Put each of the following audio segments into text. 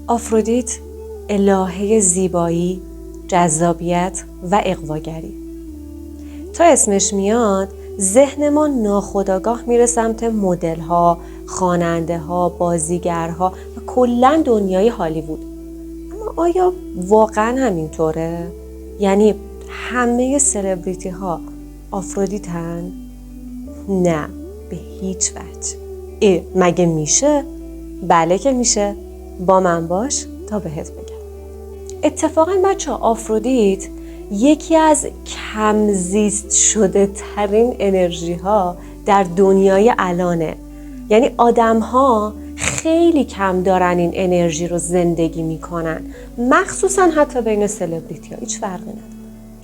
آفرودیت الهه زیبایی، جذابیت و اغواگری. تا اسمش میاد ذهن ما ناخودآگاه میره سمت مدل‌ها، خواننده‌ها، بازیگرها و کلاً دنیای هالیوود. اما آیا واقعاً همینطوره؟ یعنی همه سلبریتی ها آفرودیتن؟ نه، به هیچ وجه. مگه میشه؟ بله که میشه. با من باش تا بهت بگم. اتفاقاً بچه آفرودیت یکی از کم زیست شده ترین انرژی ها در دنیای الانه. یعنی آدم ها خیلی کم دارن این انرژی رو زندگی میکنن، مخصوصا حتی بین سلبریتی ها. هیچ فرقی نداره.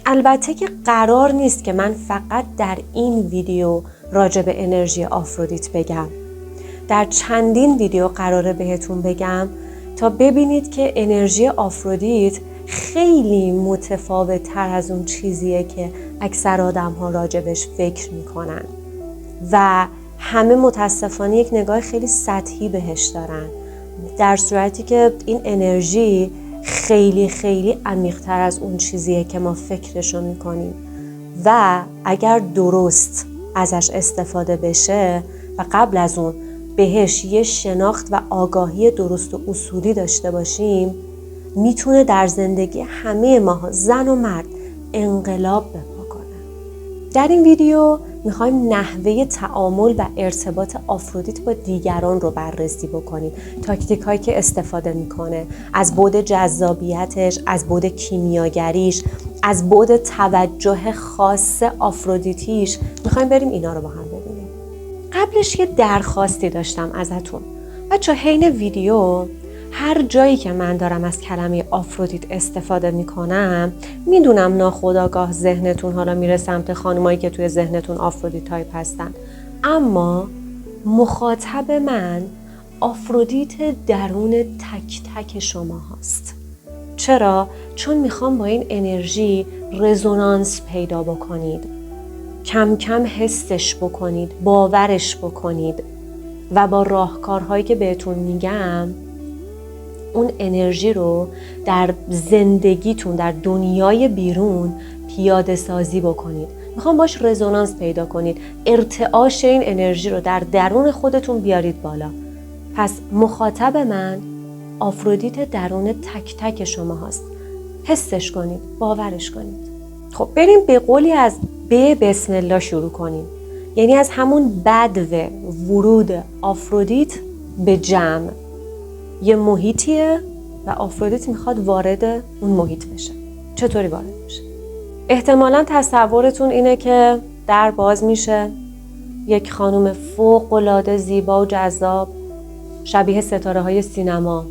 البته که قرار نیست که من فقط در این ویدیو راجع به انرژی آفرودیت بگم. در چندین ویدیو قراره بهتون بگم تا ببینید که انرژی آفرودیت خیلی متفاوت تر از اون چیزیه که اکثر آدم ها راجبش فکر میکنن و همه متاسفانه یک نگاه خیلی سطحی بهش دارن، در صورتی که این انرژی خیلی خیلی عمیق‌تر از اون چیزیه که ما فکرشو میکنیم و اگر درست ازش استفاده بشه و قبل از اون بهش یه شناخت و آگاهی درست و اصولی داشته باشیم، میتونه در زندگی همه ما زن و مرد انقلاب بپا کنه. در این ویدیو میخوایم نحوه تعامل و ارتباط آفرودیت با دیگران رو بررسی بکنیم. تاکتیک هایی که استفاده میکنه، از بعد جذابیتش، از بعد کیمیاگریش، از بعد توجه خاص آفرودیتیش، میخوایم بریم اینا رو با هم ببینیم. قبلش یه درخواستی داشتم ازتون. بچه حین ویدیو هر جایی که من دارم از کلمه آفرودیت استفاده میکنم، میدونم ناخودآگاه ذهنتون حالا میره سمت خانمایی که توی ذهنتون آفرودیت تایپ هستن، اما مخاطب من آفرودیت درون تک تک شما هست. چرا؟ چون میخوام با این انرژی رزونانس پیدا بکنید، کم کم حسش بکنید، باورش بکنید و با راهکارهایی که بهتون میگم اون انرژی رو در زندگیتون، در دنیای بیرون پیاده سازی بکنید. میخوام باش رزونانس پیدا کنید، ارتعاش این انرژی رو در درون خودتون بیارید بالا. پس مخاطب من آفرودیت درون تک تک شما هست. حسش کنید، باورش کنید. خب بریم به قولی از بسم الله شروع کنیم. یعنی از همون بدو ورود آفرودیت به جمع. یه محیطیه و آفرودیت میخواد وارد اون محیط بشه. چطوری وارد بشه؟ احتمالاً تصورتون اینه که در باز میشه، یک خانم فوق‌العاده زیبا و جذاب، شبیه ستاره های سینما،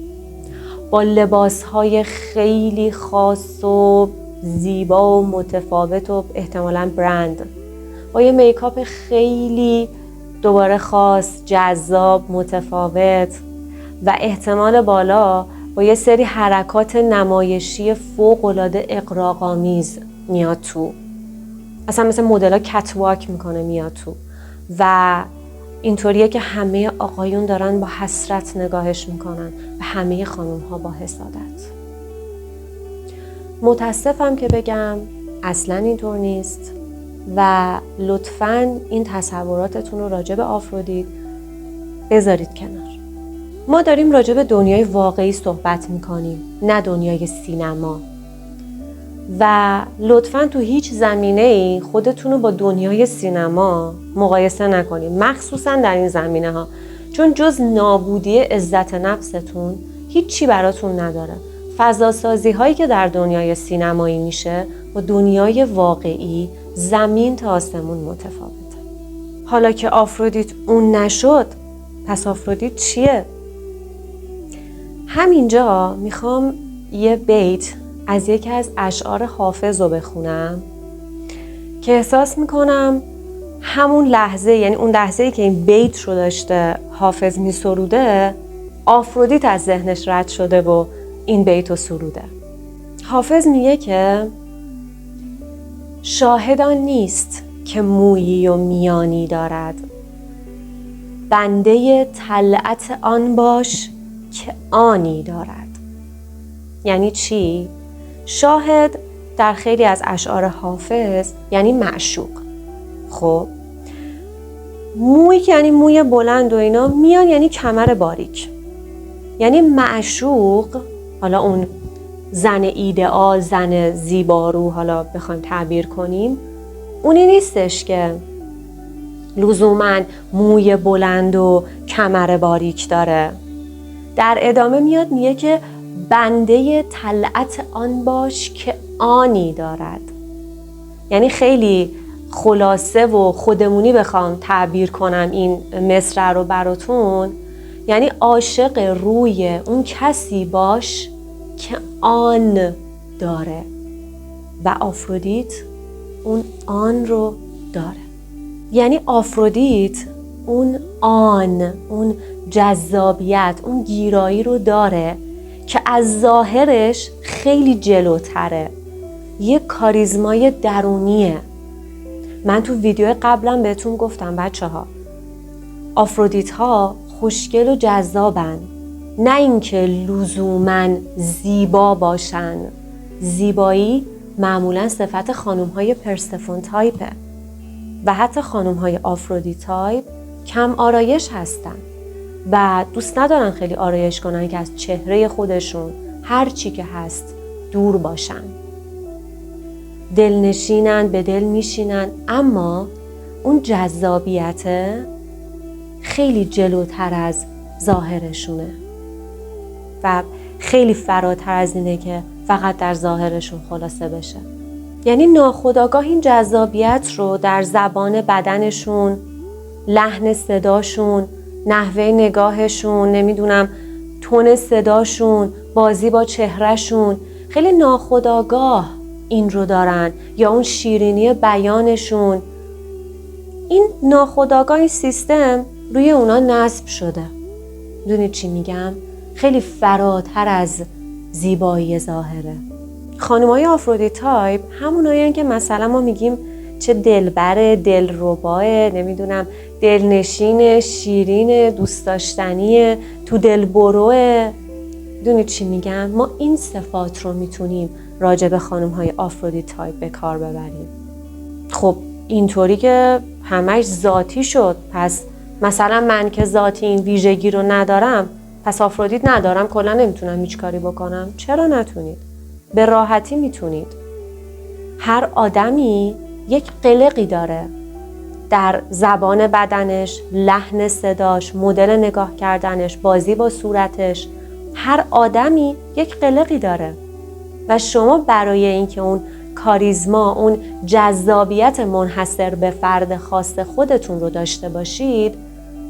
با لباس های خیلی خاص و زیبا و متفاوت و احتمالاً برند، با یه میکاپ خیلی دوباره خاص، جذاب، متفاوت و احتمال بالا با یه سری حرکات نمایشی فوق‌العاده اغراق‌آمیز میاد تو. اصلا مثل مدل‌ها کتواک میکنه میاد تو و اینطوریه که همه آقایون دارن با حسرت نگاهش میکنن و همه خانوم‌ها با حسادت. متاسفم که بگم اصلا اینطور نیست و لطفاً این تصوراتتون رو راجع به آفرودیت بذارید کنار. ما داریم راجع به دنیای واقعی صحبت میکنیم، نه دنیای سینما. و لطفاً تو هیچ زمینه‌ای خودتون رو با دنیای سینما مقایسه نکنید، مخصوصاً در این زمینه ها، چون جز نابودی عزت نفستون هیچی براتون نداره. فضاسازی هایی که در دنیای سینمایی میشه با دنیای واقعی زمین تا آسمون متفاوته. حالا که آفرودیت اون نشد، پس آفرودیت چیه؟ همینجا میخوام یه بیت از یکی از اشعار حافظ رو بخونم که احساس میکنم همون لحظه، یعنی اون لحظه‌ای که این بیت رو داشته حافظ میسروده، آفرودیت از ذهنش رد شده و این بیت رو سروده. حافظ میگه که شاهدان نیست که مویی و میانی دارد، بنده طلعت آن باش که آنی دارد. یعنی چی؟ شاهد در خیلی از اشعار حافظ یعنی معشوق. خب موی که یعنی موی بلند و اینا، میان یعنی کمر باریک. یعنی معشوق، حالا اون زن ایدئال، زن زیبارو حالا بخوایم تعبیر کنیم، اونی نیستش که لزوماً موی بلند و کمر باریک داره. در ادامه میاد میگه که بنده طلعت آن باش که آنی دارد. یعنی خیلی خلاصه و خودمونی بخوام تعبیر کنم این مصرع رو براتون، یعنی عاشق روی اون کسی باش که آن داره و آفرودیت اون آن رو داره. یعنی آفرودیت اون جذابیت، اون گیرایی رو داره که از ظاهرش خیلی جلوتره. یه کاریزمای درونیه. من تو ویدیو قبلا بهتون گفتم بچه‌ها، آفرودیت ها خوشگل و جذابن، نه اینکه لزوماً زیبا باشن. زیبایی معمولاً صفت خانم‌های پرسفون تایپه و حتی خانم‌های آفرودیت تایپ کم آرایش هستن و دوست ندارن خیلی آرایش کنن که از چهره خودشون هر چی که هست دور باشن. دلنشینن، به دل میشینن، اما اون جذابیت خیلی جلوتر از ظاهرشونه و خیلی فراتر از اینه که فقط در ظاهرشون خلاصه بشه. یعنی ناخودآگاه این جذابیت رو در زبان بدنشون، لحن صداشون، نحوه نگاهشون، نمیدونم تون صداشون، بازی با چهرهشون، خیلی ناخودآگاه این رو دارن، یا اون شیرینی بیانشون. این ناخودآگاه، این سیستم روی اونا نصب شده. میدونید چی میگم؟ خیلی فراتر از زیبایی ظاهره. خانم‌های آفرودیت تایپ همونایین که مثلا ما میگیم چه دلبره، دلرباه، نمیدونم دلنشین، شیرین، دوست داشتنیه، تو دل بروه. میدونید چی میگم؟ ما این صفات رو میتونیم راجع به خانم‌های آفرودیت تایپ به کار ببریم. خب اینطوری که همش ذاتی شد، پس مثلا من که ذاتی این ویژگی رو ندارم، پس آفرودیت ندارم، کلا نمیتونم هیچ کاری بکنم. چرا نتونید؟ به راحتی میتونید. هر آدمی یک قلقی داره در زبان بدنش، لحن صداش، مدل نگاه کردنش، بازی با صورتش. هر آدمی یک قلقی داره و شما برای اینکه اون کاریزما، اون جذابیت منحصر به فرد خاص خودتون رو داشته باشید،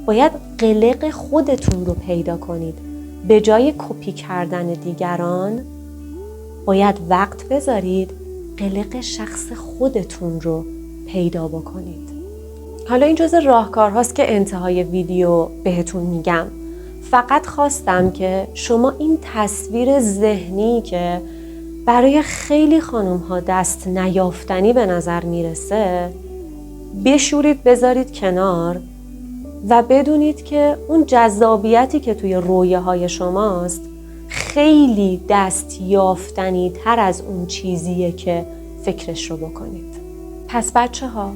باید قلق خودتون رو پیدا کنید. به جای کپی کردن دیگران باید وقت بذارید قلق شخص خودتون رو پیدا بکنید. حالا این جزء راهکارهاست که انتهای ویدیو بهتون میگم. فقط خواستم که شما این تصویر ذهنی که برای خیلی خانم‌ها دست نیافتنی به نظر میرسه بشورید، بذارید کنار و بدونید که اون جذابیتی که توی رویاهای شماست خیلی دست یافتنی تر از اون چیزیه که فکرش رو بکنید. پس بچه ها،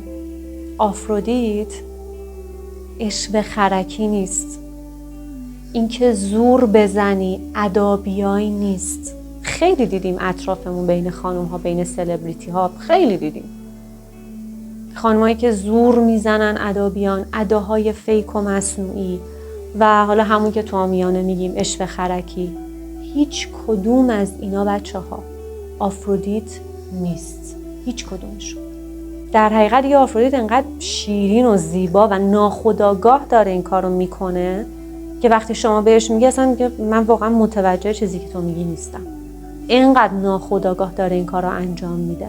آفرودیت عشق خرکی نیست. اینکه زور بزنی ادا بیایی نیست. خیلی دیدیم اطرافمون بین خانم ها، بین سلبریتی ها، خیلی دیدیم خانمایی که زور میزنن ادا بیان، اداهای فیک و مصنوعی و حالا همون که تو عامیانه میگیم عشق خرکی. هیچ کدوم از اینا بچه ها آفرودیت نیست. هیچ کدومشون. در حقیقت یه آفرودیت انقدر شیرین و زیبا و ناخودآگاه داره این کارو میکنه که وقتی شما بهش میگی اصلا میگه من واقعا متوجه چیزی که تو میگی نیستم. اینقدر ناخودآگاه داره این کارو انجام میده.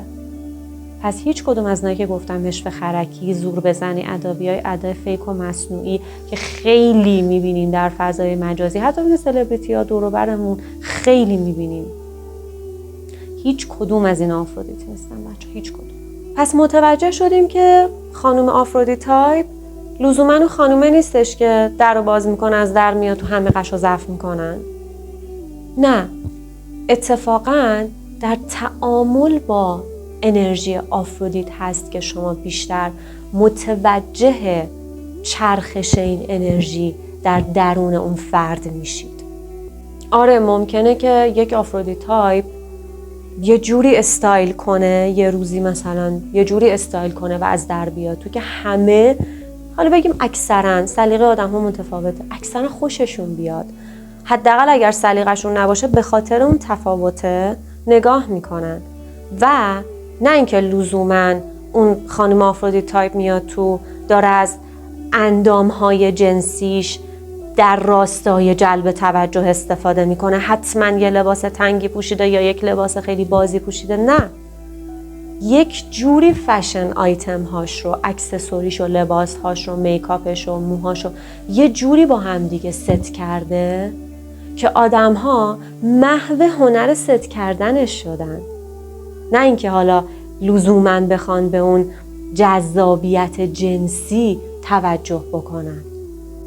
پس هیچ کدوم از اینایی که گفتم عشق خرکی، زور بزنی، ادابیای ادای فیک و مصنوعی که خیلی میبینیم در فضای مجازی، حتی بین سلبریتی ها دور و برمون خیلی میبینیم، هیچ کدوم از این آفرودیت نیستن بچه، هیچ کدوم. پس متوجه شدیم که خانم آفرودیت تایپ لزوما اون خانومه نیستش که در رو باز میکنه، از در میاد تو همه قش و ضعف میکنن. نه، اتفاقاً در تعامل با انرژی آفرودیت هست که شما بیشتر متوجه چرخش این انرژی در درون اون فرد میشید. آره ممکنه که یک آفرودیت تایپ یه جوری استایل کنه، یه روزی مثلا یه جوری استایل کنه و از در بیاد تو که همه، حالا بگیم اکثرا، سلیقه آدم ها متفاوته، اکثرا خوششون بیاد. حداقل اگر سلیقه‌شون نباشه به خاطر اون تفاوته نگاه میکنن و نه اینکه لزوما اون خانم آفرودیت تایپ میاد تو داره از اندامهای جنسیش در راستای جلب توجه استفاده میکنه، حتما یه لباس تنگی پوشیده یا یک لباس خیلی بازی پوشیده. نه، یک جوری فشن آیتم هاش رو، اکسسوریش رو، لباس هاش رو، میکاپش رو، موهاش رو یه جوری با هم دیگه ست کرده که آدم ها محو هنر ست کردنش شدن. نه اینکه حالا لزوماً بخوان به اون جذابیت جنسی توجه بکنن.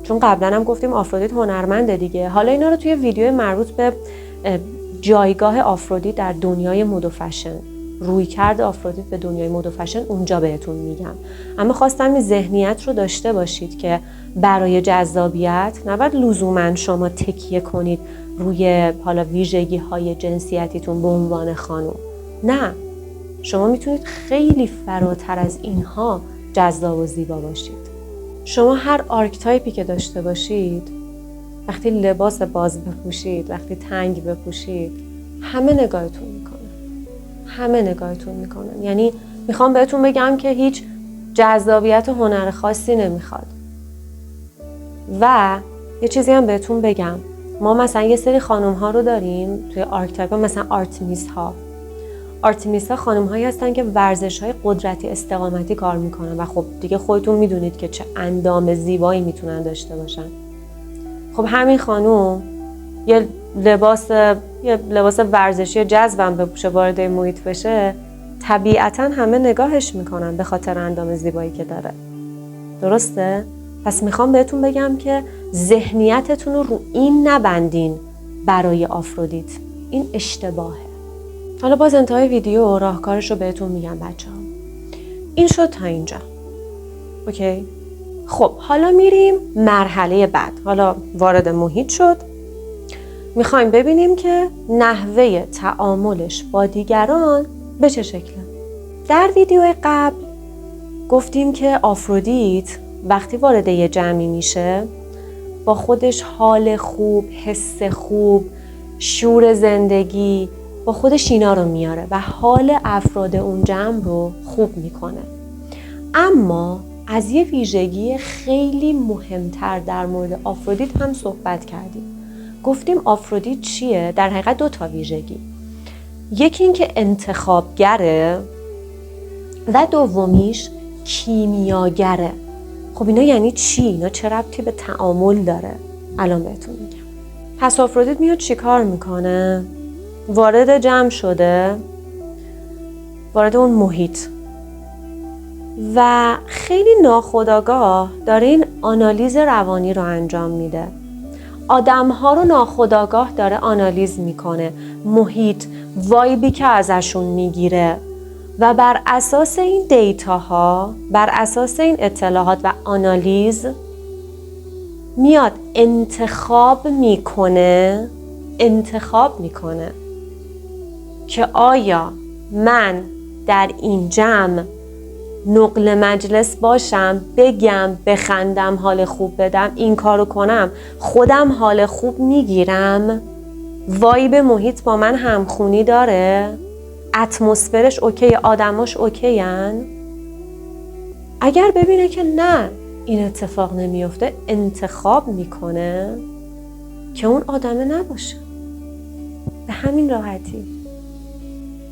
چون قبلا هم گفتیم آفرودیت هنرمنده دیگه. حالا اینا رو توی ویدیو مربوط به جایگاه آفرودیت در دنیای مد و فشن، رویکرد آفرودیت به دنیای مد و فشن اونجا بهتون میگم. اما خواستم این ذهنیت رو داشته باشید که برای جذابیت نباید لزوما شما تکیه کنید روی حالا ویژگی های جنسیتیتون به عنوان خانم. نه، شما میتونید خیلی فراتر از اینها جذاب و زیبا باشید. شما هر آرکتایپی که داشته باشید، وقتی لباس باز بپوشید، وقتی تنگ بپوشید، همه نگاهتون میکنن. یعنی میخوام بهتون بگم که هیچ جذابیت و هنر خاصی نمیخواد. و یه چیزی هم بهتون بگم، ما مثلا یه سری خانم ها رو داریم توی آرکتایپ، مثلا آرتمیس ها خانم هایی هستن که ورزش های قدرتی استقامتی کار میکنن و خب دیگه خودتون میدونید که چه اندام زیبایی میتونن داشته باشن. خب همین خانم یه لباس ورزشی جذبم بپوشه، وارد محیط بشه، طبیعتاً همه نگاهش میکنن به خاطر اندام زیبایی که داره. درسته؟ پس میخوام بهتون بگم که ذهنیتتون رو این نبندین برای آفرودیت. این اشتباهه. حالا باز انتهای ویدیو راهکارش رو بهتون میگم بچه‌ها. این شد تا اینجا. اوکی؟ خب حالا میریم مرحله بعد. حالا وارد محیط شد. میخوایم ببینیم که نحوه تعاملش با دیگران به چه شکله. در ویدیو قبل گفتیم که آفرودیت وقتی وارد یه جمعی میشه با خودش حال خوب، حس خوب، شور زندگی، با خودش اینا رو میاره و حال افراد اون جمع رو خوب میکنه. اما از یه ویژگی خیلی مهمتر در مورد آفرودیت هم صحبت کردیم. گفتیم آفرودیت چیه؟ در حقیقت 2 تا ویژگی. یکی این که انتخابگره و دومیش کیمیاگره. خب اینا یعنی چی؟ اینا چه ربطی به تعامل داره؟ الان بهتون میگم. پس آفرودیت میاد چی کار میکنه؟ وارد جمع شده، وارد اون محیط و خیلی ناخودآگاه داره این آنالیز روانی رو انجام میده. آدم‌ها رو ناخودآگاه داره آنالیز میکنه، محیط، وایبی که ازشون میگیره و بر اساس این دیتاها، بر اساس این اطلاعات و آنالیز میاد انتخاب میکنه که آیا من در این جمع نقل مجلس باشم، بگم، بخندم، حال خوب بدم، این کارو کنم، خودم حال خوب میگیرم، وایب محیط با من همخونی داره، اتمسفرش اوکی، آدماش اوکی‌ان. اگر ببینه که نه این اتفاق نمیفته، انتخاب میکنه که اون آدمه نباشه، به همین راحتی.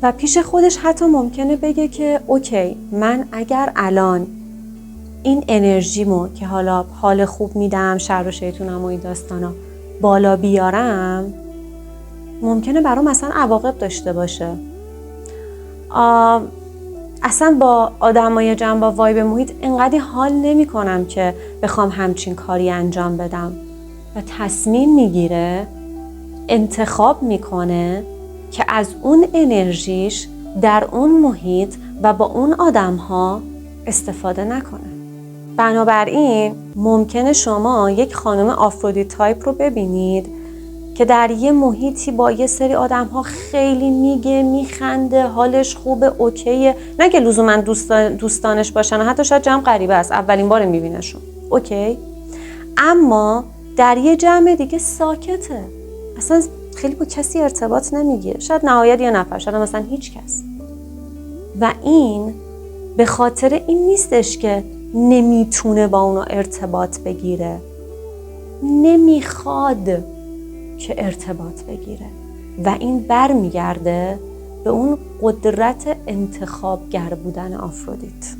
و پیش خودش حتی ممکنه بگه که اوکی، من اگر الان این انرژیمو که حالا حال خوب میدم، شر و شیطونم و این داستانا بالا بیارم، ممکنه برام مثلا عواقب داشته باشه. اصلا با آدمای جمع، با وایب محیط انقدر حال نمی کنم که بخوام همچین کاری انجام بدم. و تصمیم میگیره، انتخاب میکنه که از اون انرژیش در اون محیط و با اون آدم‌ها استفاده نکنه. بنابراین ممکنه شما یک خانم آفرودیت تایپ رو ببینید که در یه محیطی با یه سری آدم‌ها خیلی میگه، میخنده، حالش خوبه، اوکیه. نه که لزوما دوستانش باشن، حتی شاید جمع غریبه است، اولین بار میبینشون، اوکی. اما در یه جمع دیگه ساکته، اصلا خیلی با کسی ارتباط نمیگیره، شاید نهایت یه نفر، شاید مثلا هیچ کس. و این به خاطر این نیستش که نمیتونه با اونا ارتباط بگیره، نمیخواد که ارتباط بگیره. و این برمیگرده به اون قدرت انتخابگر بودن آفرودیت.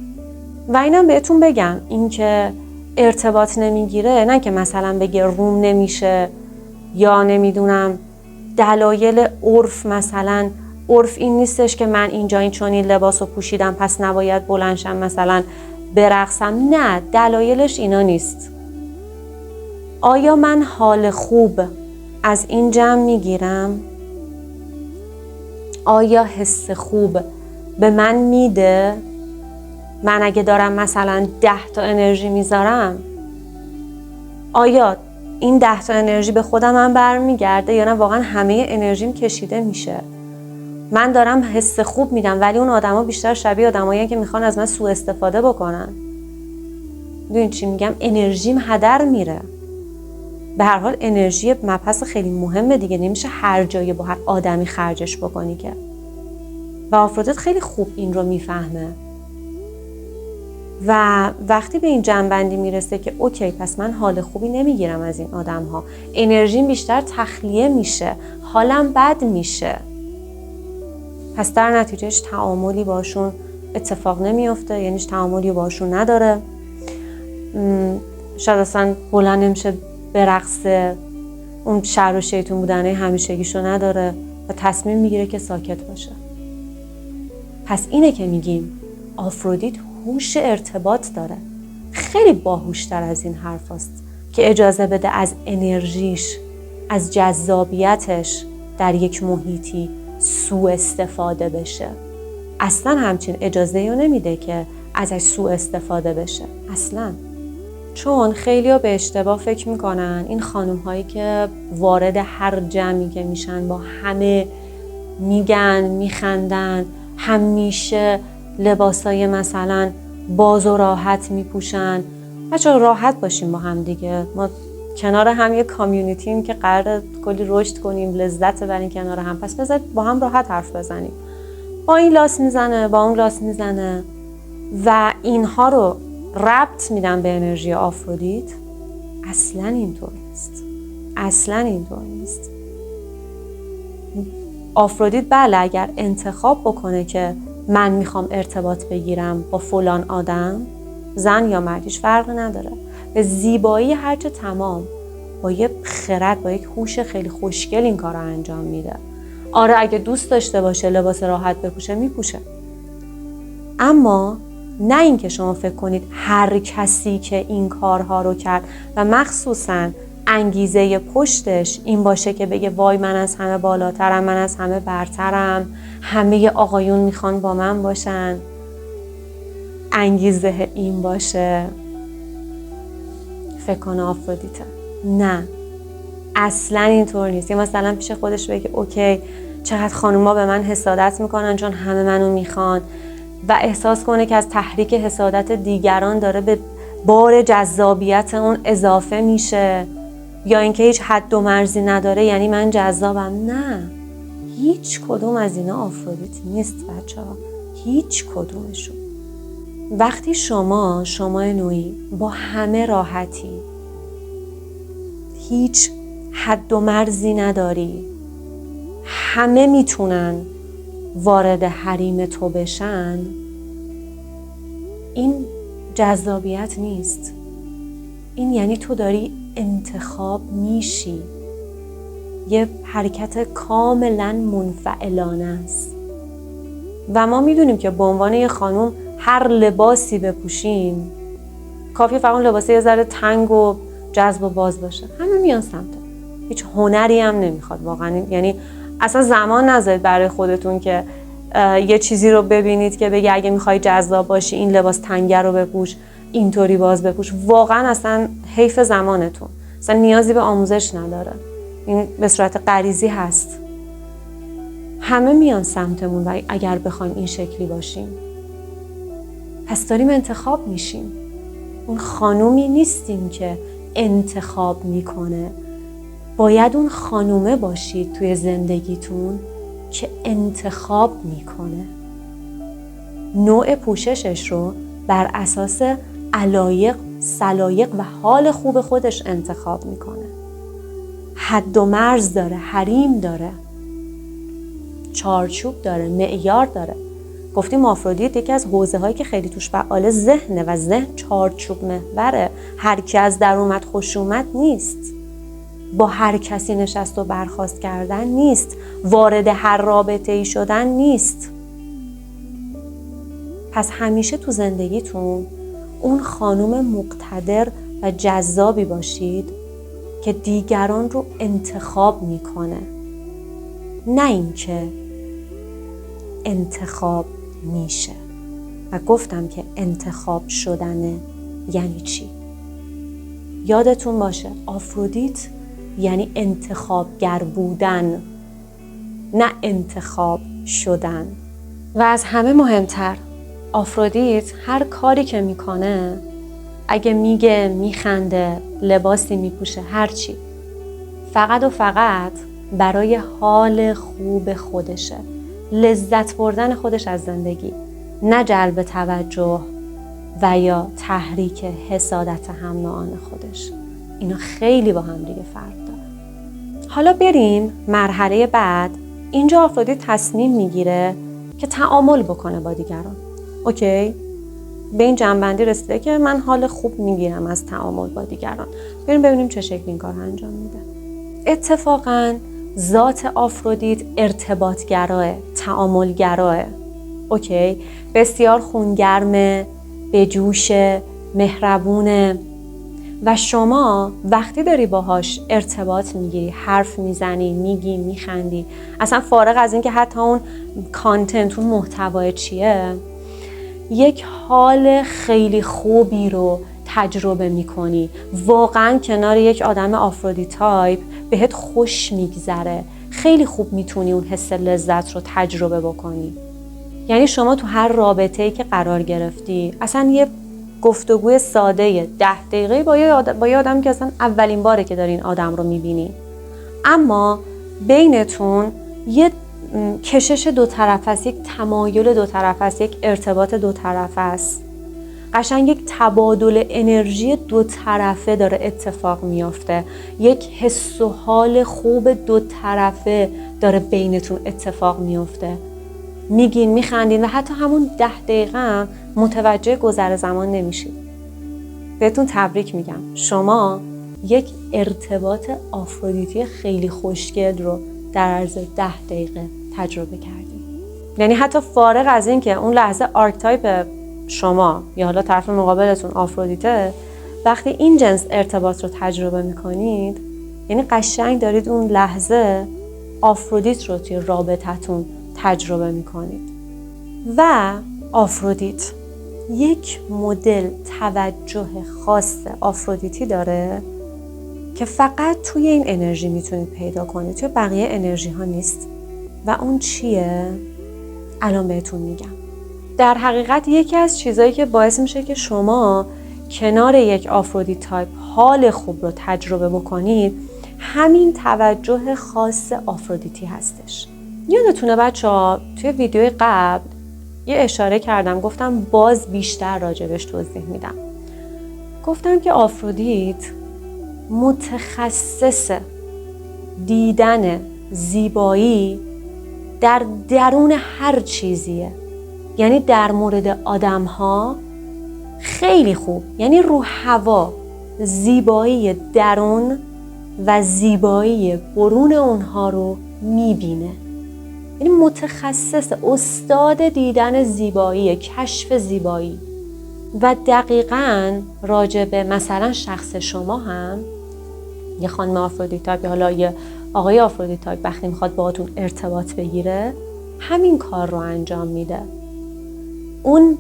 و اینم بهتون بگم، این که ارتباط نمیگیره نه که مثلا بگه روم نمیشه یا نمیدونم دلایل عرف، مثلا عرف این نیستش که من اینجا این چون این لباس رو پوشیدم پس نباید بلندشم مثلا برقصم. نه، دلایلش اینا نیست. آیا من حال خوب از این جمع میگیرم؟ آیا حس خوب به من میده؟ من اگه دارم مثلا 10 تا انرژی میذارم، آیا این 10 تا انرژی به خودم هم برمیگرده یا نه واقعا همه انرژیم کشیده میشه؟ من دارم حس خوب میدم ولی اون آدما بیشتر شبیه آدمایی که میخوان از من سوء استفاده بکنن. میدونید چی میگم؟ انرژیم هدر میره. به هر حال انرژی مبحث خیلی مهمه دیگه، نمیشه هر جایی با هر آدمی خرجش بکنی که. و آفرودیت خیلی خوب این رو میفهمه و وقتی به این جنبندی میرسه که اوکی پس من حال خوبی نمیگیرم از این آدم ها، انرژیم بیشتر تخلیه میشه، حالم بد میشه، پس در نتیجهش تعاملی باشون اتفاق نمیافته، یعنی تعاملی باشون نداره، شاید اصلا بلند نمیشه برقصه، اون شر و شیطون بودنه همیشگیشو نداره و تصمیم میگیره که ساکت باشه. پس اینه که میگیم آفرودیت هوش ارتباط داره، خیلی باهوشتر از این حرف هست که اجازه بده از انرژیش، از جذابیتش در یک محیطی سوء استفاده بشه. اصلا همچین اجازه رو نمیده که ازش سوء استفاده بشه اصلا. چون خیلی ها به اشتباه فکر میکنن این خانم هایی که وارد هر جمعی که میشن با همه میگن، میخندن، همیشه لباسای مثلا باز و راحت میپوشن. بچه‌ها راحت باشیم با هم دیگه، ما کنار هم یه کامیونیتیم که قراره کلی رشد کنیم، لذت ببریم کنار هم، پس بذارید با هم راحت حرف بزنیم. با این لاس میزنه، با اون لاس میزنه و اینها رو ربط میدن به انرژی آفرودیت. اصلا اینطور نیست، اصلا اینطور نیست. آفرودیت بله اگر انتخاب بکنه که من میخوام ارتباط بگیرم با فلان آدم، زن یا مردیش فرق نداره، به زیبایی هرچه تمام، با یه خرد، با یک هوش خیلی خوشگل این کار رو انجام میده. آره اگه دوست داشته باشه لباس راحت بپوشه میپوشه، اما نه این که شما فکر کنید هر کسی که این کارها رو کرد و مخصوصاً انگیزه پشتش این باشه که بگه وای من از همه بالاترم، من از همه برترم، همه آقایون میخوان با من باشن، انگیزه این باشه فکر کنه آفرودیته. نه اصلا اینطور نیست. یا مثلا پیش خودش بگه اوکی چقدر خانوما به من حسادت میکنن چون همه منو میخوان و احساس کنه که از تحریک حسادت دیگران داره به بار جذابیت اون اضافه میشه، یا اینکه هیچ حد و مرزی نداره یعنی من جذابم. نه، هیچ کدوم از اینا آفرودیت نیست بچه‌ها، هیچ کدومشون. وقتی شما نوعی با همه راحتی، هیچ حد و مرزی نداری، همه میتونن وارد حریم تو بشن، این جذابیت نیست. این یعنی تو داری انتخاب میشی، یه حرکت کاملا منفعلانه است. و ما میدونیم که به عنوان یه خانوم هر لباسی بپوشیم کافی فقط لباسه یه ذره تنگ و جذب و باز باشه، همه میان سمت. هیچ هنری هم نمیخواد واقعا، یعنی اصلا زمان نذارید برای خودتون که یه چیزی رو ببینید که بگه اگه میخوای جذاب باشی این لباس تنگه رو بپوش، اینطوری باز بپوش. واقعا اصلا حیف زمانتون، اصلا نیازی به آموزش نداره. این به صورت غریزی هست. همه میان سمتمون و اگر بخوایم این شکلی باشیم پس داریم انتخاب میشیم. اون خانومی نیستیم که انتخاب میکنه. باید اون خانومه باشید توی زندگیتون که انتخاب میکنه. نوع پوششش رو بر اساس علایق، سلایق و حال خوب خودش انتخاب میکنه. حد و مرز داره، حریم داره، چارچوب داره، معیار داره. گفتیم آفرودیت یکی از حوزه هایی که خیلی توش فعال ذهنه و ذهن چارچوب محوره. هر کی از در اومد خوش اومد نیست. با هر کسی نشست و برخاست کردن نیست. وارد هر رابطه ای شدن نیست. پس همیشه تو زندگیتون اون خانم مقتدر و جذابی باشید که دیگران رو انتخاب میکنه، نه اینکه انتخاب میشه. و گفتم که انتخاب شدنه یعنی چی؟ یادتون باشه آفرودیت یعنی انتخابگر بودن، نه انتخاب شدن. و از همه مهمتر آفرودیت هر کاری که میکنه، اگه میگه، میخنده، لباسی میپوشه، هرچی، فقط و فقط برای حال خوب خودشه، لذت بردن خودش از زندگی، نه جلب توجه و یا تحریک حسادت هم نوعان خودش. اینا خیلی با هم دیگه فرق داره. حالا بریم مرحله بعد. اینجا آفرودیت تصمیم میگیره که تعامل بکنه با دیگران. اوکی؟ به این جنبندی رسیده که من حال خوب میگیرم از تعامل با دیگران. بریم ببینیم چه شکلی این کار انجام میده. اتفاقاً ذات آفرودیت ارتباطگراه، تعاملگراه. اوکی؟ بسیار خونگرمه، بجوشه، مهربونه و شما وقتی داری باهاش ارتباط میگیری، حرف میزنی، میگی، میخندی، اصلا فارغ از این که حتی اون کانتنت، اون محتوای چیه، یک حال خیلی خوبی رو تجربه میکنی. واقعا کنار یک آدم آفرودیت تایپ بهت خوش میگذره. خیلی خوب میتونی اون حس لذت رو تجربه بکنی. یعنی شما تو هر رابطه‌ای که قرار گرفتی، اصلا یه گفتگوی ساده 10 دقیقه با یه آدمی که اصلا اولین باره که داری این آدم رو میبینی، اما بینتون یه کشش دو طرف است، یک تمایل دو طرف است، یک ارتباط دو طرف است. قشنگ یک تبادل انرژی دو طرفه داره اتفاق میافته. یک حس و حال خوب دو طرفه داره بینتون اتفاق میافته. میگین، میخندین و حتی همون 10 دقیقه هم متوجه گذر زمان نمیشید. بهتون تبریک میگم. شما یک ارتباط آفرودیتی خیلی خوشگل رو در عرض 10 دقیقه تجربه کردیم. یعنی حتی فارغ از این که اون لحظه آرکتایپ شما یا حالا طرف مقابلتون آفرودیته، وقتی این جنس ارتباط رو تجربه میکنید، یعنی قشنگ دارید اون لحظه آفرودیت رو توی رابطتون تجربه میکنید. و آفرودیت یک مدل توجه خاص آفرودیتی داره که فقط توی این انرژی میتونید پیدا کنید، توی بقیه انرژی ها نیست. و اون چیه؟ الان بهتون میگم. در حقیقت یکی از چیزایی که باعث میشه که شما کنار یک آفرودیت تایپ حال خوب رو تجربه بکنید، همین توجه خاص آفرودیتی هستش. یادتونه بچه‌ها توی ویدیوی قبل یه اشاره کردم، گفتم باز بیشتر راجبش توضیح میدم. گفتم که آفرودیت متخصص دیدن زیبایی در درون هر چیزیه. یعنی در مورد آدم‌ها خیلی خوب، یعنی رو هوا زیبایی درون و زیبایی برون اونها رو میبینه. یعنی متخصص، استاد دیدن زیبایی، کشف زیبایی. و دقیقاً راجع به مثلا شخص شما هم، یه خانم آفرودیت یا حالا یه آقای آفرودیت تایپ وقتی میخواد باهاتون ارتباط بگیره همین کار رو انجام میده. اون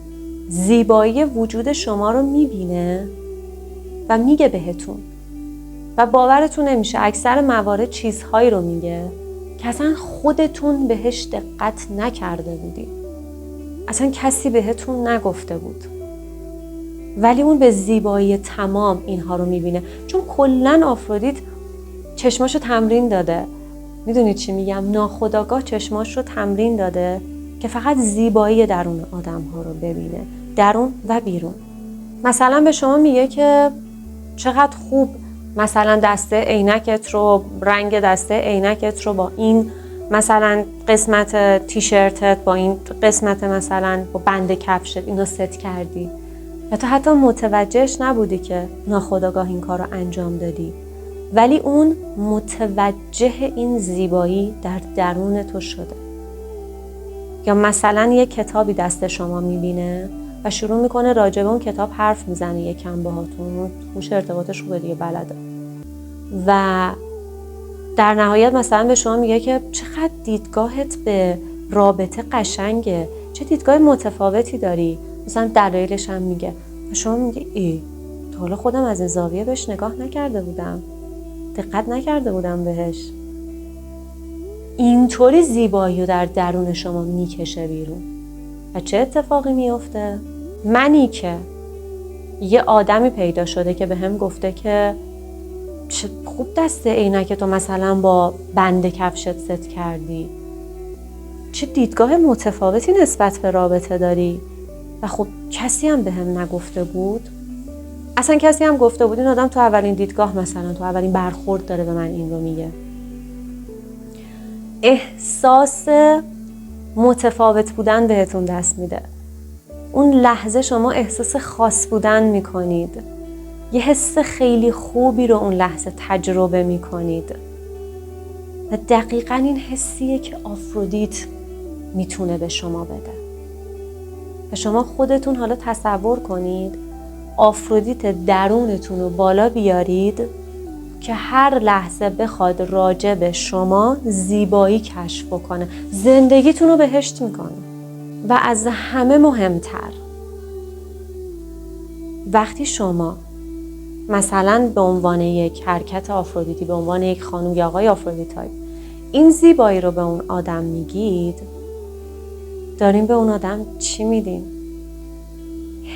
زیبایی وجود شما رو میبینه و میگه بهتون و باورتون نمیشه اکثر موارد چیزهایی رو میگه که اصلا خودتون بهش دقت نکرده بودی، اصلا کسی بهتون نگفته بود، ولی اون به زیبایی تمام اینها رو میبینه. چون کلن آفرودیت چشماشو تمرین داده. میدونید چی میگم؟ ناخودآگاه چشماش رو تمرین داده که فقط زیبایی درون آدم ها رو ببینه، درون و بیرون. مثلا به شما میگه که چقدر خوب مثلا دسته عینکت رو، رنگ دسته عینکت رو با این مثلا قسمت تیشرتت، با این قسمت مثلا با بند کفشت اینو ست کردی و تو حتی متوجهش نبودی که ناخودآگاه این کار رو انجام دادی، ولی اون متوجه این زیبایی در درون تو شده. یا مثلا یه کتابی دست شما میبینه و شروع میکنه راجع به اون کتاب حرف میزنه یکم باهاتون، هوش ارتباطش خوبه دیگه، بلده، و در نهایت مثلا به شما میگه که چقدر دیدگاهت به رابطه قشنگه، چه دیدگاه متفاوتی داری، مثلا دلایلش هم میگه و شما میگه ای تا حالا خودم از این زاویه بهش نگاه نکرده بودم، دقت نکرده بودم بهش. اینطوری زیبایی رو در درون شما میکشه بیرون. و چه اتفاقی میفته؟ منی که یه آدمی پیدا شده که به هم گفته که چه خوب دسته عینک تو مثلا با بند کفشت ست کردی، چه دیدگاه متفاوتی نسبت به رابطه داری، و خب کسی هم به هم نگفته بود. اصلا کسی هم گفته بود این آدم تو اولین دیدگاه مثلا تو اولین برخورد داره به من این رو میگه. احساس متفاوت بودن بهتون دست میده. اون لحظه شما احساس خاص بودن میکنید، یه حس خیلی خوبی رو اون لحظه تجربه میکنید و دقیقاً این حسیه که آفرودیت میتونه به شما بده. و شما خودتون حالا تصور کنید آفرودیت درونتون رو بالا بیارید که هر لحظه بخواد راجع به شما زیبایی کشف کنه، زندگیتون رو بهشت میکنه. و از همه مهمتر وقتی شما مثلا به عنوان یک حرکت آفرودیتی، به عنوان یک خانم یا آقای آفرودیت تایپ این زیبایی رو به اون آدم میگید، دارین به اون آدم چی میدین؟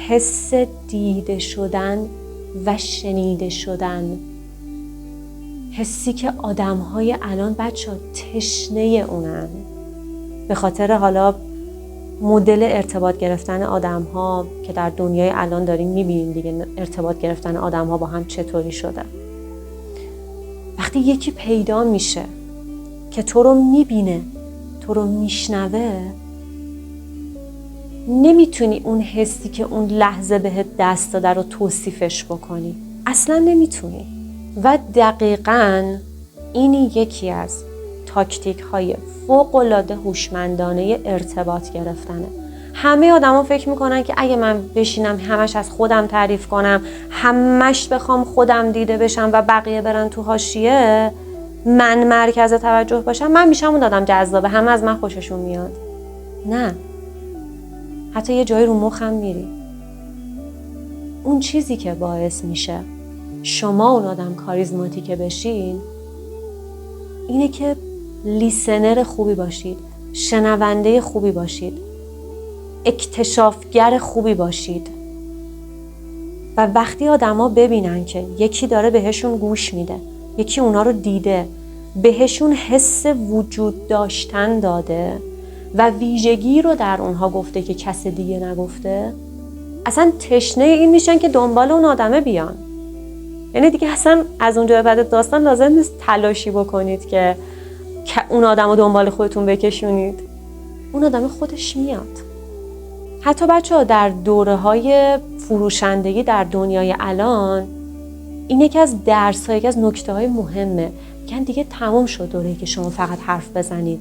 حس دیده شدن و شنیده شدن، حسی که آدم‌های الان بچه‌ها تشنه اونن، به خاطر حالا مدل ارتباط گرفتن آدم‌ها که در دنیای الان داریم می‌بینیم دیگه، ارتباط گرفتن آدم‌ها با هم چطوری شده. وقتی یکی پیدا میشه که تو رو می‌بینه، تو رو میشنوه، نمیتونی اون حسی که اون لحظه بهت دست داده رو توصیفش بکنی، اصلا نمیتونی. و دقیقاً این یکی از تاکتیک‌های فوق‌العاده هوشمندانه ارتباط گرفتنه. همه آدما فکر میکنن که اگه من بشینم همش از خودم تعریف کنم، همش بخوام خودم دیده بشم و بقیه برن تو حاشیه، من مرکز توجه باشم، من میشم اون آدم جذابه، همه از من خوششون میاد. نه، حتی یه جایی رو مخم میری. اون چیزی که باعث میشه شما اون آدم کاریزماتیکه بشین اینه که لیسنر خوبی باشید، شنونده خوبی باشید، اکتشافگر خوبی باشید. و وقتی آدما ببینن که یکی داره بهشون گوش میده، یکی اونا رو دیده، بهشون حس وجود داشتن داده و ویژگی رو در اونها گفته که کس دیگه نگفته، اصلا تشنه این میشن که دنبال اون آدمه بیان. یعنی دیگه اصلا از اونجا بعد داستان لازم نیست تلاشی بکنید که اون آدم رو دنبال خودتون بکشونید، اون آدم خودش میاد. حتی بچه‌ها در دوره‌های فروشندگی در دنیای الان این یکی از درس‌ها، یکی از نکته‌های مهمه. میگن دیگه تمام شد دوره‌ای که شما فقط حرف بزنید.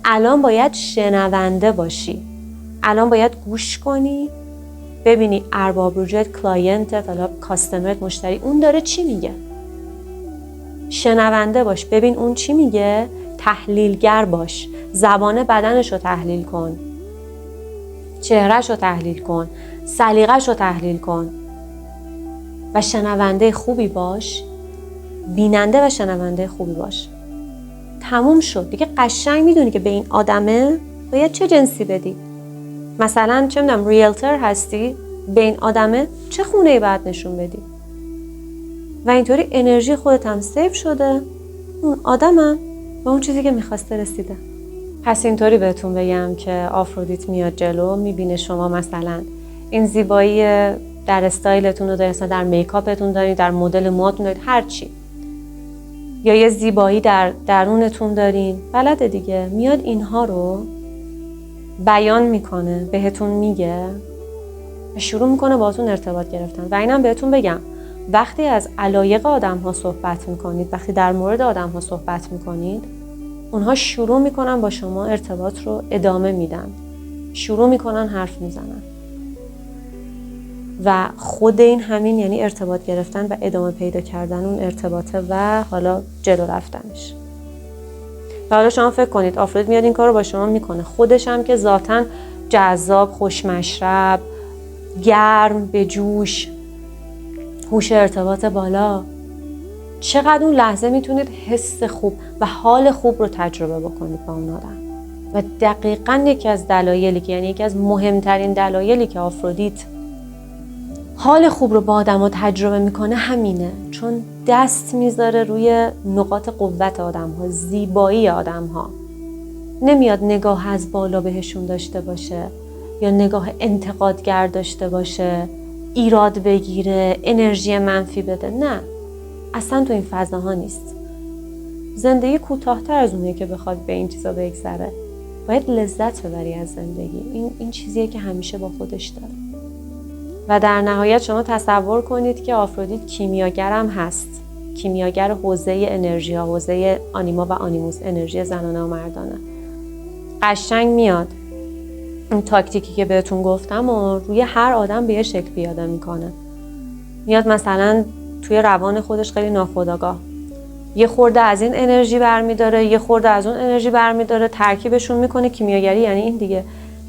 الان باید شنونده باشی. الان باید گوش کنی، ببینی ارباب رجوعت، کلاینتت، حالا کاستمرت، مشتری، اون داره چی میگه. شنونده باش، ببین اون چی میگه، تحلیلگر باش، زبان بدنش رو تحلیل کن، چهرهش رو تحلیل کن، سلیقه‌ش رو تحلیل کن و شنونده خوبی باش، بیننده و شنونده خوبی باش. تموم شد دیگه. قشنگ میدونی که به این آدمه باید چه جنسی بدی. مثلا چه میدونم ریلتر هستی، به این آدمه چه خونه‌ای باید نشون بدی و اینطوری انرژی خودت هم سیو شده، اون آدمم به اون چیزی که میخواسته رسیده. پس اینطوری بهتون بگم که آفرودیت میاد جلو، میبینه شما مثلا این زیبایی در استایلتون رو دارید، در میکاپتون دارید، در مدل موهاتون دارید، هر چی، یا یه زیبایی در درونتون دارین، بلده دیگه، میاد اینها رو بیان میکنه، بهتون میگه و شروع میکنه باهاتون ارتباط گرفتن. و اینم بهتون بگم وقتی از علایق آدم ها صحبت میکنید، وقتی در مورد آدم ها صحبت میکنید، اونها شروع میکنن با شما ارتباط رو ادامه میدن، شروع میکنن حرف میزنن و خود این همین یعنی ارتباط گرفتن و ادامه پیدا کردن اون ارتباطه و حالا جلو رفتنش. و حالا شما فکر کنید آفرودیت میاد این کار رو با شما میکنه، خودش هم که ذاتاً جذاب، خوشمشرب، گرم، به جوش، هوش ارتباط بالا، چقدر اون لحظه میتونید حس خوب و حال خوب رو تجربه بکنید با اون آدم. و دقیقاً یکی از دلایلی که یعنی یکی از مهمترین دلایلی که آفرودیت حال خوب رو با آدم‌ها تجربه میکنه همینه، چون دست میذاره روی نقاط قوت آدم‌ها، زیبایی آدم‌ها. نمیاد نگاه از بالا بهشون داشته باشه یا نگاه انتقادگر داشته باشه، ایراد بگیره، انرژی منفی بده. نه، اصلا تو این فضاها نیست. زندگی کوتاه‌تر از اونه که بخواد به این چیزا بگذره. باید لذت ببری از زندگی. این چیزیه که همیشه با خودش داره. و در نهایت شما تصور کنید که آفرودیت کیمیاگرم هست، کیمیاگر حوزه انرژی ها، حوزه آنیما و آنیموس، انرژی زنانه و مردانه. قشنگ میاد این تاکتیکی که بهتون گفتم و روی هر آدم به یه شکل پیاده میکنه. میاد مثلا توی روان خودش خیلی ناخودآگاه یه خورده از این انرژی برمیداره، یه خورده از اون انرژی برمیداره، ترکیبشون میکنه. کیمیاگری یعنی این دیگه،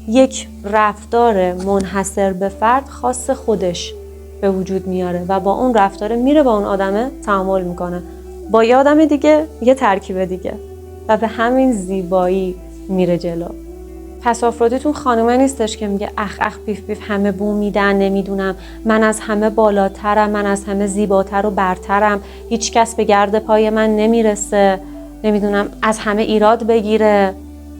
یک رفتار منحصر به فرد خاص خودش به وجود میاره و با اون رفتار میره با اون آدمه تعامل میکنه، با یه آدم دیگه یه ترکیب دیگه و به همین زیبایی میره جلو. پس آفرودیت اون خانومه نیستش که میگه اخ اخ پیف پیف همه بو میدن، نمیدونم من از همه بالاترم، من از همه زیباتر و برترم، هیچ کس به گرد پای من نمیرسه، نمیدونم از همه ایراد بگیره،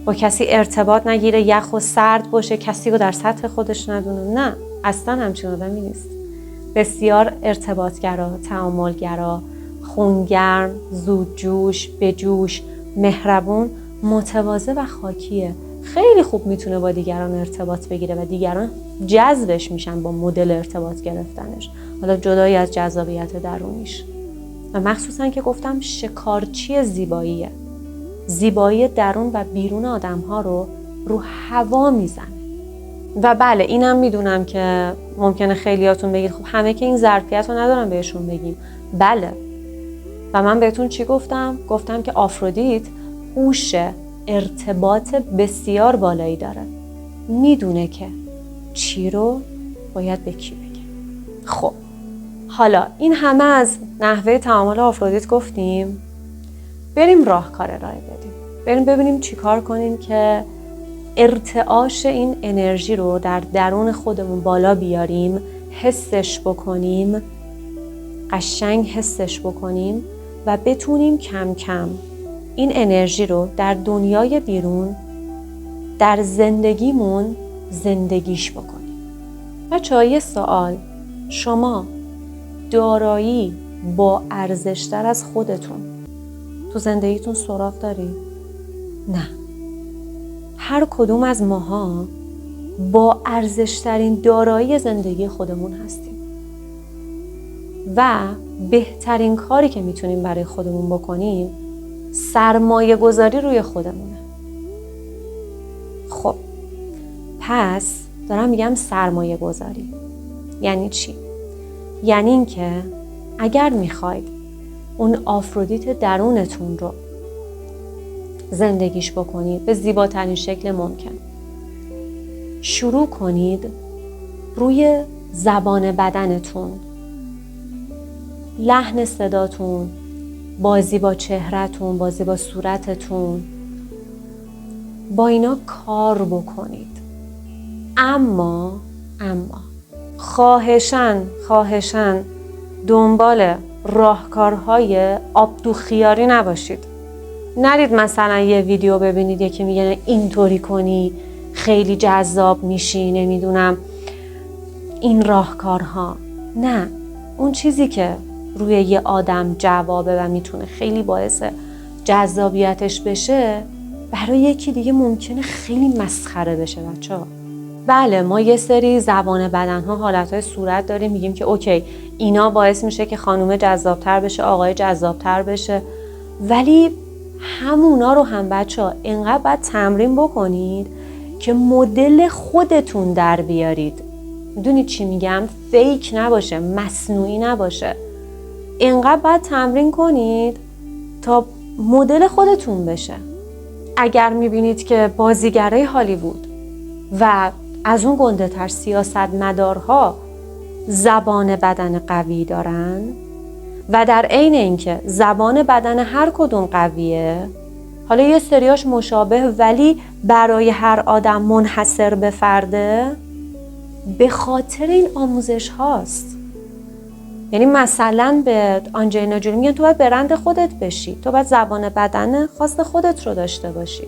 با کسی ارتباط نگیره، یخ و سرد باشه، کسی رو در سطح خودش ندونه. نه، اصلا همچین آدمی نیست. بسیار ارتباطگرا، تعاملگرا، خونگرم، زودجوش، بجوش، مهربون، متواضع و خاکیه. خیلی خوب میتونه با دیگران ارتباط بگیره و دیگران جذبش میشن با مدل ارتباط گرفتنش، حالا جدایی از جذابیت درونیش. و مخصوصا که گفتم شکارچی زیباییه، زیبایی درون و بیرون آدم‌ها رو هوا میزنه. و بله اینم میدونم که ممکنه خیلیاتون بگید خب همه که این ظرفیت رو ندارن بهشون بگیم. بله، و من بهتون چی گفتم؟ گفتم که آفرودیت هوش ارتباط بسیار بالایی داره، میدونه که چی رو باید به کی بگه. خب حالا این همه از نحوه تعامل آفرودیت گفتیم، بریم راهکار ارائه بدیم، بریم ببینیم چی کار کنیم که ارتعاش این انرژی رو در درون خودمون بالا بیاریم، حسش بکنیم، قشنگ حسش بکنیم و بتونیم کم کم این انرژی رو در دنیای بیرون، در زندگیمون زندگیش بکنیم. بچه‌ها یه سوال، شما دارایی با ارزش‌تر از خودتون تو زندگیتون سراغ داری؟ نه. هر کدوم از ماها با ارزش‌ترین دارایی زندگی خودمون هستیم و بهترین کاری که میتونیم برای خودمون بکنیم سرمایه گذاری روی خودمونه. خب پس دارم میگم سرمایه گذاری یعنی چی؟ یعنی این که اگر میخواید اون آفرودیت درونتون رو زندگیش بکنید به زیباترین شکل ممکن. شروع کنید روی زبان بدنتون، لحن صداتون، بازی با چهرهتون، بازی با صورتتون، با اینا کار بکنید. اما خواهشاً دنبال راهکارهای آبدو خیاری نباشید. نرید مثلا یه ویدیو ببینید یکی میگه اینطوری کنی خیلی جذاب میشی، نمیدونم این راهکارها. نه، اون چیزی که روی یه آدم جوابه و میتونه خیلی باعث جذابیتش بشه برای یکی دیگه ممکنه خیلی مسخره بشه بچه‌ها. بله، ما یه سری زبان بدنها، حالتهای صورت داریم میگیم که اوکی اینا باعث میشه که خانوم جذابتر بشه، آقای جذابتر بشه، ولی همونا رو هم بچه‌ها اینقدر باید تمرین بکنید که مدل خودتون در بیارید. میدونید چی میگم؟ فیک نباشه، مصنوعی نباشه. اینقدر باید تمرین کنید تا مدل خودتون بشه. اگر میبینید که بازیگرای هالیوود و از اون گنده تر سیاستمدارها زبان بدن قوی دارن و در عین اینکه زبان بدن هر کدوم قویه، حالا یه سریاش مشابه ولی برای هر آدم منحصر به فرده، به خاطر این آموزش هاست. یعنی مثلا به آنجلینا جولی میگن تو باید برند خودت بشی، تو باید زبان بدن خاص خودت رو داشته باشی.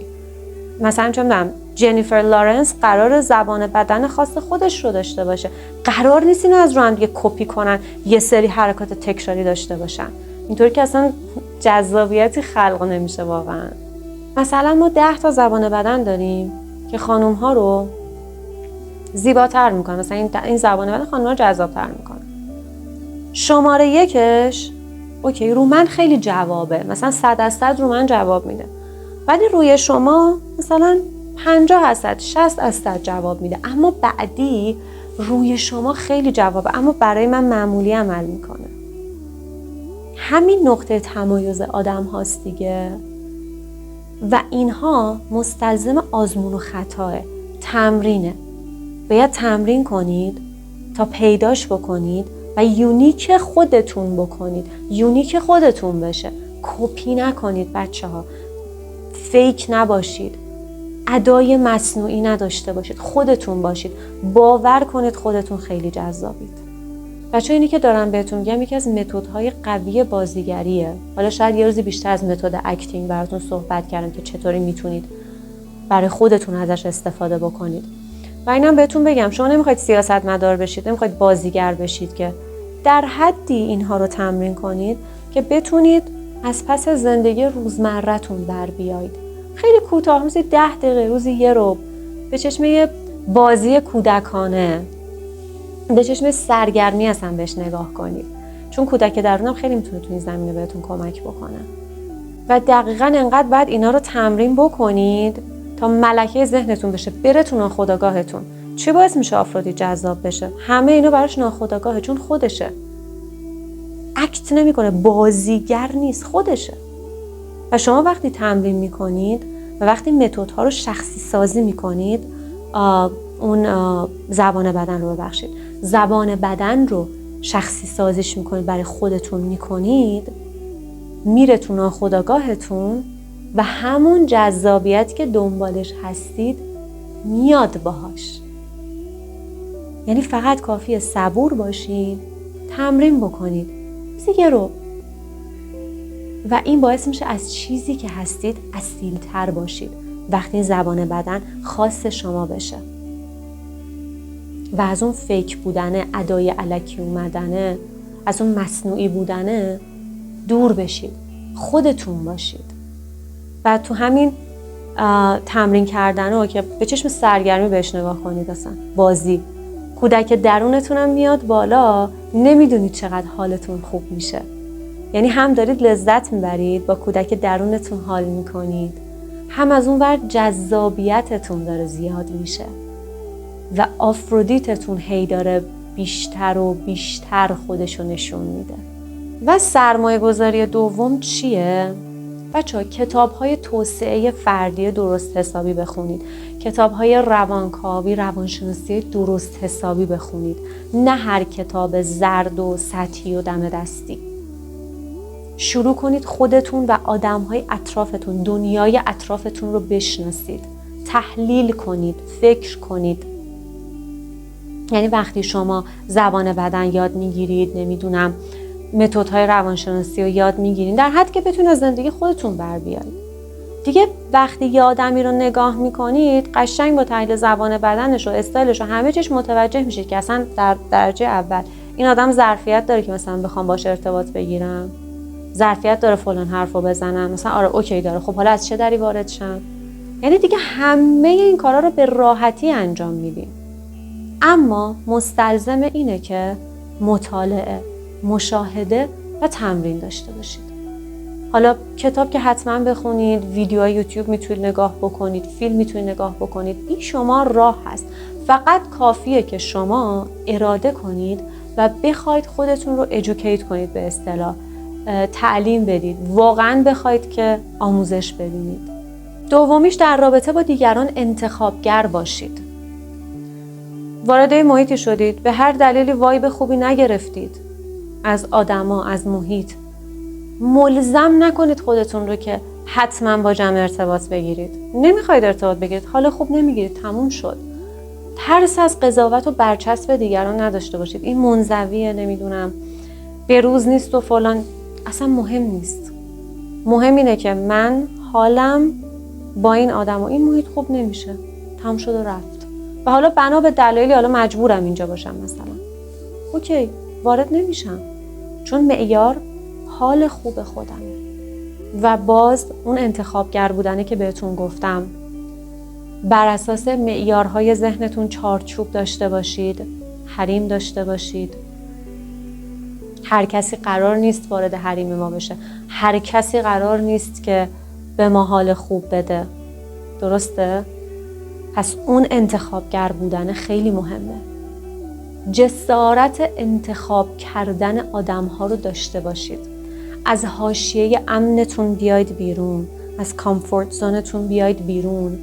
مثلا چون میدونم جنیفر لارنس قرار زبان بدن خاص خودش رو داشته باشه، قرار نیست اینو از رو هم دیگه کپی کنن، یه سری حرکات تکراری داشته باشن. اینطوری که اصلا جذابیتی خلق نمیشه واقعا. مثلا ما 10 تا زبان بدن داریم که خانوم ها رو زیباتر میکنه، مثلا این زبان بدن خانوم ها رو جذابتر میکنه. شماره 1 اوکی رو من خیلی جوابه، مثلا 100% رو من جواب میده، ولی روی شما مثلا 50%، 60% جواب میده، اما بعدی روی شما خیلی جوابه اما برای من معمولی عمل میکنه. همین نقطه تمایز آدم هاست دیگه و اینها مستلزم آزمون و خطاه، تمرینه. باید تمرین کنید تا پیداش بکنید و یونیک خودتون بکنید، یونیک خودتون بشه. کپی نکنید بچه ها، فیک نباشید، ادای مصنوعی نداشته باشید، خودتون باشید. باور کنید خودتون خیلی جذابید. بچه اینی که دارم بهتون میگم یکی از متدهای قوی بازیگریه. حالا شاید یه روزی بیشتر از متد اکتینگ براتون صحبت کردم که چطوری میتونید برای خودتون ازش استفاده بکنید. و اینم بهتون بگم شما نمیخواید سیاستمدار بشید، نمیخواید بازیگر بشید، که در حدی اینها رو تمرین کنید که بتونید از پس زندگی روزمره‌تون در بیایید. خیلی کوتاه، مثلا 10 دقیقه روزی یه رو به چشم یه بازی کودکانه، به چشم سرگرمی اصلا بهش نگاه کنید، چون کودک درونم خیلی میتونه تو این زمینه بهتون کمک بکنه. و دقیقاً انقدر باید اینا رو تمرین بکنید تا ملکه ذهنتون بشه، بره تو ناخودآگاهتون. چی باعث میشه آفرودیت جذاب بشه؟ همه اینا براش ناخودآگاهه، چون خودشه. اکت نمیکنه، بازیگر نیست، خودشه. و شما وقتی تمرین میکنید و وقتی متدها رو شخصی سازی میکنید، اون زبان بدن رو ببخشید، زبان بدن رو شخصی سازیش میکنید، برای خودتون میکنید، میره تو ناخودآگاهتون و همون جذابیتی که دنبالش هستید میاد باهاش. یعنی فقط کافیه صبور باشید، تمرین بکنید یه رو، و این باعث میشه از چیزی که هستید اصیل‌تر باشید وقتی زبان بدن خاص شما بشه و از اون فیک بودنه، ادای الکی اومدنه، از اون مصنوعی بودنه دور بشید، خودتون باشید. و تو همین تمرین کردن رو که به چشم سرگرمی بهش نگاه کنید، اصلا بازی، کودک درونتونم میاد بالا، نمیدونید چقدر حالتون خوب میشه. یعنی هم دارید لذت میبرید، با کودک درونتون حال میکنید، هم از اون ور جذابیتتون داره زیاد میشه و آفرودیتتون هی داره بیشتر و بیشتر خودشو نشون میده. و سرمایه گذاری دوم چیه؟ بچه‌ها کتاب‌های توسعه فردی درست حسابی بخونید. کتاب‌های روانکاوی، روانشناسی درست حسابی بخونید. نه هر کتاب زرد و سطحی و دم دستی. شروع کنید خودتون و آدم‌های اطرافتون، دنیای اطرافتون رو بشناسید. تحلیل کنید، فکر کنید. یعنی وقتی شما زبان بدن یاد میگیرید، نمیدونم متدهای روانشناسی رو یاد میگیرید در حد که بتونید از زندگی خودتون بر بیایید. دیگه وقتی یه آدمی رو نگاه میکنید قشنگ با تحلیل زبان بدنش و استایلش و همه چیش متوجه میشید که اصلا در درجه اول این آدم ظرفیت داره که مثلا بخوام باشه ارتباط بگیرم، ظرفیت داره فلان حرفو بزنم، مثلا آره اوکی داره، خب حالا از چه دری وارد شم؟ یعنی دیگه همه این کارا رو به راحتی انجام میدیم. اما مستلزم اینه که مطالعه، مشاهده و تمرین داشته باشید. حالا کتاب که حتما بخونید، ویدیوهای یوتیوب میتونید نگاه بکنید، فیلم میتونید نگاه بکنید، این شما راه هست. فقط کافیه که شما اراده کنید و بخواید خودتون رو ادوکییت کنید، به اصطلاح تعلیم بدید، واقعا بخواید که آموزش ببینید. دومیش در رابطه با دیگران انتخابگر باشید. وارد محیطی شدید، به هر دلیلی وایب خوبی نگرفتید از آدما، از محیط، ملزم نکنید خودتون رو که حتما با جمع ارتباط بگیرید. نمیخواید ارتباط بگیرید، حال خوب نمیگیرید، تموم شد. ترس از قضاوت و برچسب دیگران نداشته باشید. این منزویه، نمیدونم بروز نیست و فلان، اصلا مهم نیست. مهم اینه که من حالم با این آدم و این محیط خوب نمیشه، تموم شد و رفت. و حالا بنا به دلایلی حالا مجبورم اینجا باشم مثلا، اوکی وارد نمیشم، چون معیار حال خوب خودمه. و باز اون انتخابگر بودنه که بهتون گفتم، بر اساس معیارهای ذهنتون چارچوب داشته باشید، حریم داشته باشید. هر کسی قرار نیست وارد حریم ما بشه، هر کسی قرار نیست که به ما حال خوب بده، درسته؟ پس اون انتخابگر بودن خیلی مهمه. جسارت انتخاب کردن آدم‌ها رو داشته باشید. از حاشیه امنتون بیاید بیرون، از کامفورت زونتون بیاید بیرون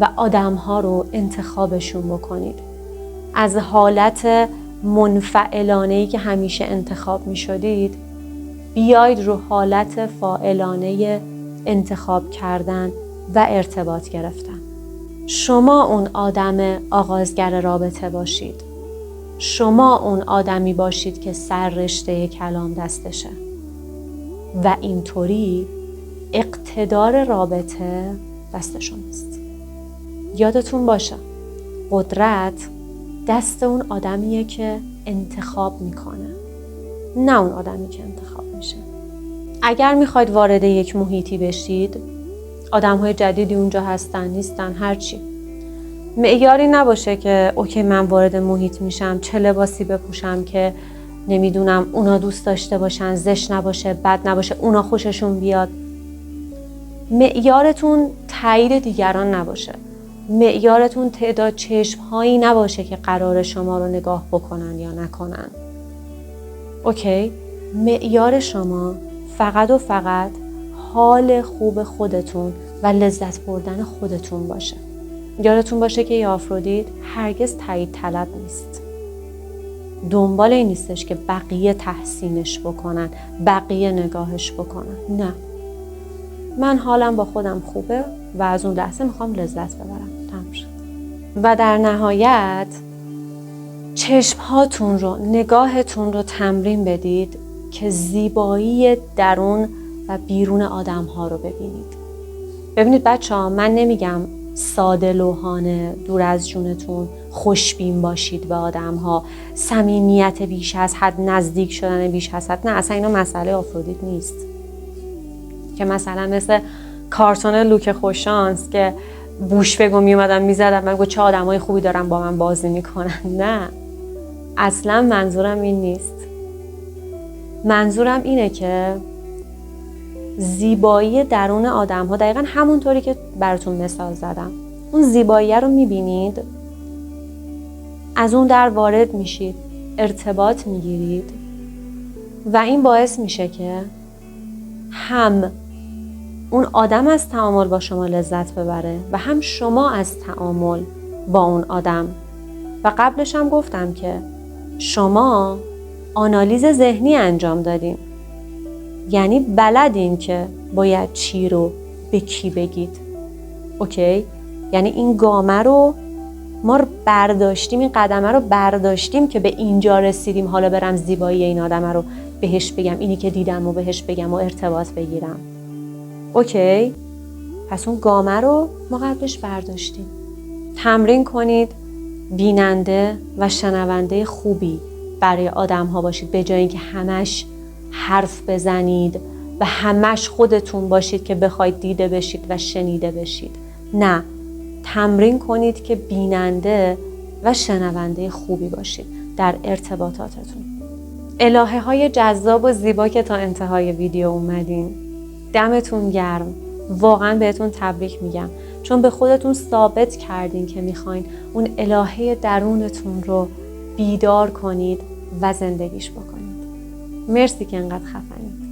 و آدم‌ها رو انتخابشون بکنید. از حالت منفعلانه‌ای که همیشه انتخاب می‌شدید، بیاید رو حالت فاعلانه انتخاب کردن و ارتباط گرفتن. شما اون آدم آغازگر رابطه باشید. شما اون آدمی باشید که سر رشته کلام دستشه. و اینطوری اقتدار رابطه دست شماست. یادتون باشه قدرت دست اون آدمیه که انتخاب میکنه، نه اون آدمی که انتخاب میشه. اگر میخواید وارد یک محیطی بشید، آدم‌های جدیدی اونجا هستن نیستن، هرچی، معیاری نباشه که اوکی من وارد محیط میشم چه لباسی بپوشم که نمیدونم اونا دوست داشته باشن، زشت نباشه، بد نباشه، اونا خوششون بیاد. معیارتون تایید دیگران نباشه. معیارتون تعداد چشم‌هایی نباشه که قرار شما رو نگاه بکنن یا نکنن. اوکی؟ معیار شما فقط و فقط حال خوب خودتون و لذت بردن خودتون باشه. یادتون باشه که آفرودیت هرگز تایید طلب نیست. دنبال این نیستش که بقیه تحسینش بکنن، بقیه نگاهش بکنن. نه، من حالم با خودم خوبه و از اون لحظه میخوام لذت ببرم. تمام شد. و در نهایت چشمهاتون رو، نگاهتون رو تمرین بدید که زیبایی درون و بیرون آدم ها رو ببینید. ببینید بچه ها، من نمیگم ساده لوحانه دور از جونتون خوشبین باشید به آدم ها، صمیمیت بیش از حد، نزدیک شدن بیش از حد. نه، اصلا اینا مسئله آفرودیت نیست که مثلا مثل کارتون لوک خوششانس که بوش بگو میومدن میزدن من گو چه آدمای خوبی دارن با من بازی میکنن. نه، اصلا منظورم این نیست. منظورم اینه که زیبایی درون آدم ها دقیقا همونطوری که براتون مثال زدم، اون زیبایی رو میبینید، از اون در وارد میشید، ارتباط میگیرید و این باعث میشه که هم اون آدم از تعامل با شما لذت ببره و هم شما از تعامل با اون آدم. و قبلش هم گفتم که شما آنالیز ذهنی انجام دادین، یعنی بلدین که باید چی رو به کی بگید. اوکی؟ یعنی این گامه رو ما برداشتیم، این قدمه رو برداشتیم که به اینجا رسیدیم. حالا برم زیبایی این آدمه رو بهش بگم، اینی که دیدم و بهش بگم و ارتباط بگیرم. اوکی؟ پس اون گامه رو ما قبلش برداشتیم. تمرین کنید بیننده و شنونده خوبی برای آدم ها باشید، به جای اینکه همش حرف بزنید و همش خودتون باشید که بخواید دیده بشید و شنیده بشید. نه، تمرین کنید که بیننده و شنونده خوبی باشید در ارتباطاتتون. الهه های جذاب و زیبا که تا انتهای ویدیو اومدین، دمتون گرم. واقعا بهتون تبریک میگم، چون به خودتون ثابت کردین که میخواین اون الهه درونتون رو بیدار کنید و زندگیش بکنید. مرسی که انقدر خفنید.